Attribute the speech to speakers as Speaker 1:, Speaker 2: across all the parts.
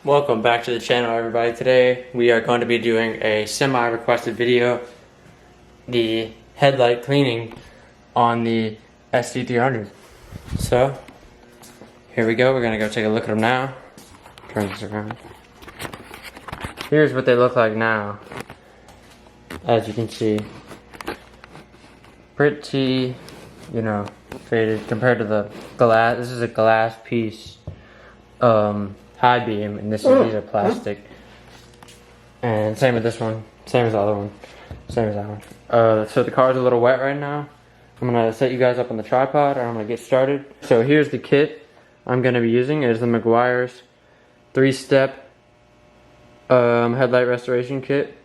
Speaker 1: Welcome back to the channel, everybody. Today we are going to be doing a semi-requested video, the headlight cleaning on the Sc300. So here we go. We're going to go take a look at them now. Turn this around. Here's what they look like now. As you can see, pretty, faded compared to the glass. This is a glass piece. High beam, and these are plastic. And same with this one, same as the other one, same as that one. So the car's a little wet right now. I'm gonna set you guys up on the tripod, and I'm gonna get started. So here's the kit I'm gonna be using. It is the Meguiars 3-step headlight restoration kit,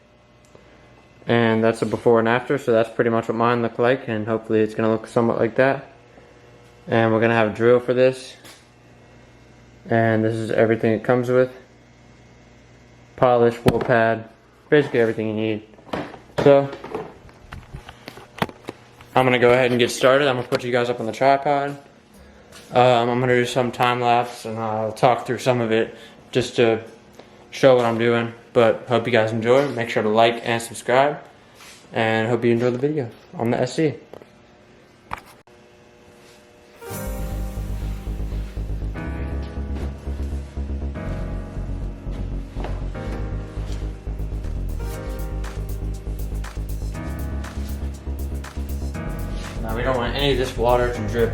Speaker 1: and that's a before and after. So that's pretty much what mine look like, and hopefully it's gonna look somewhat like that. And we're gonna have a drill for this. And this is everything it comes with. Polish, wheel pad, basically everything you need. So, I'm gonna go ahead and get started. I'm gonna put you guys up on the tripod. I'm gonna do some time lapse and I'll talk through some of it just to show what I'm doing. But hope you guys enjoy. Make sure to like and subscribe. And hope you enjoy the video on the SC. Now we don't want any of this water to drip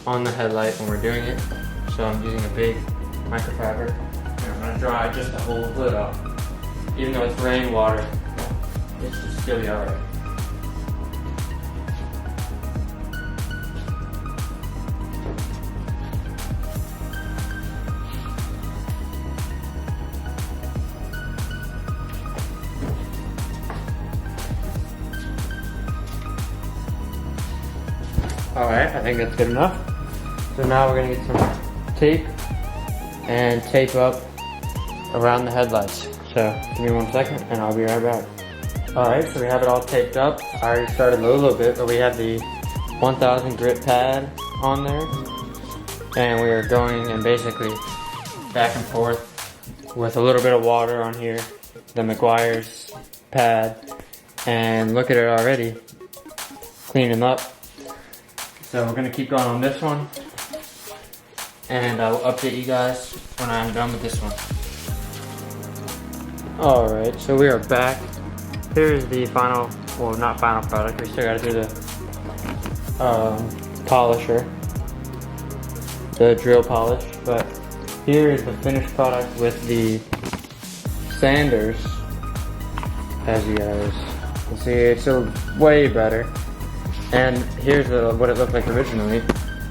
Speaker 1: on the headlight when we're doing it, so I'm using a big microfiber, and I'm going to dry just the whole hood off. Even though it's rainwater, it should still be alright. Alright, I think that's good enough. So now we're going to get some tape and tape up around the headlights. So give me 1 second and I'll be right back. Alright, so we have it all taped up. I already started a little bit, but we have the 1000 grit pad on there. And we are going and basically back and forth with a little bit of water on here. The Meguiars pad. And look at it already. Cleaning up. So we're gonna keep going on this one, and I will update you guys when I'm done with this one. Alright, so we are back. Here's the final, well, not final product, we still gotta do the polisher, the drill polish, but here is the finished product with the sanders. As you guys can see, it's still way better. And here's what it looked like originally,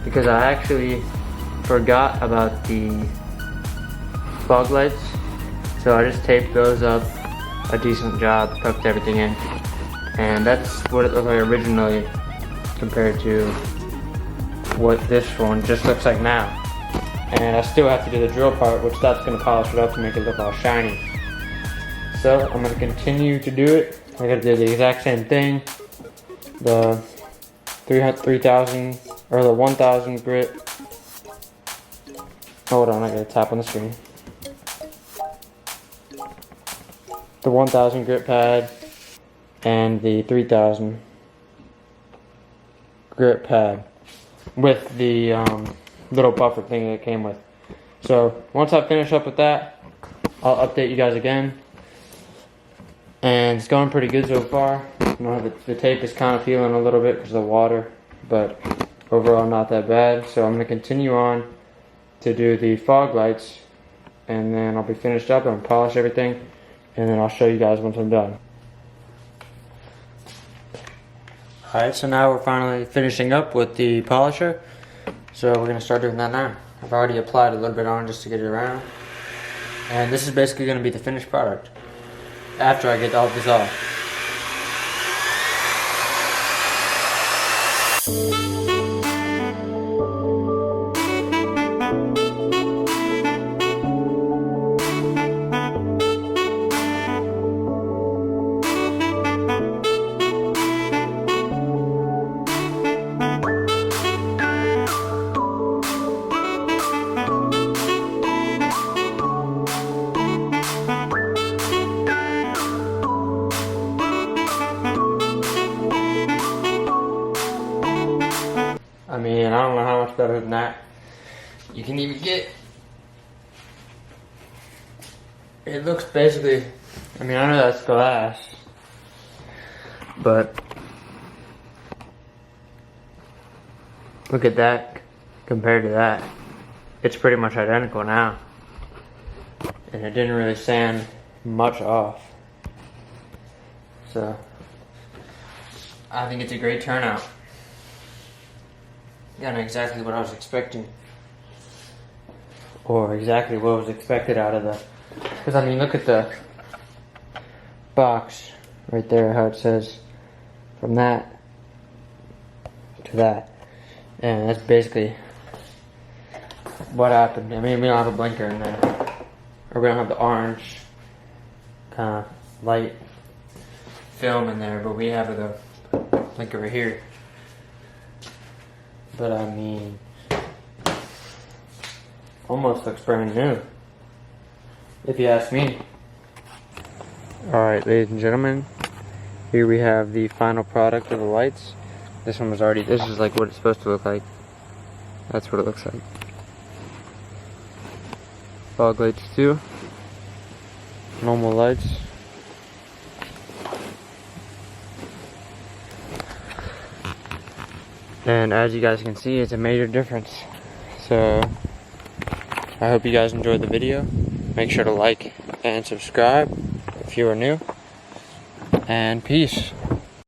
Speaker 1: because I actually forgot about the fog lights, so I just taped those up, a decent job, tucked everything in, and that's what it looked like originally compared to what this one just looks like now. And I still have to do the drill part, which that's going to polish it up to make it look all shiny. So I'm going to continue to do it. I'm going to do the exact same thing. The 3000 or the 1000 grit. Hold on, I gotta tap on the screen. The 1000 grit pad and the 3000 grit pad with the little buffer thing that it came with. So once I finish up with that, I'll update you guys again. And it's going pretty good so far. The tape is kind of feeling a little bit because of the water, but overall not that bad. So I'm going to continue on to do the fog lights, and then I'll be finished up and polish everything, and then I'll show you guys once I'm done. Alright, so now we're finally finishing up with the polisher. So we're going to start doing that now. I've already applied a little bit on just to get it around. And this is basically going to be the finished product after I get all this off. better than that. You can even get, it looks basically, I mean, I know that's glass, but look at that compared to that. It's pretty much identical now. And it didn't really sand much off. So, I think it's a great turnout. Got exactly what I was expecting. Or exactly what was expected out of the, because I mean, look at the box right there, how it says from that to that. And that's basically what happened. I mean, we don't have a blinker in there, or we don't have the orange kind of light film in there, but we have the blinker right here. But I mean, almost looks brand new, if you ask me. Alright, ladies and gentlemen, here we have the final product of the lights. This one was already, this is like what it's supposed to look like. That's what it looks like. Fog lights too. Normal lights. And as you guys can see, it's a major difference. So, I hope you guys enjoyed the video. Make sure to like and subscribe if you are new. And peace.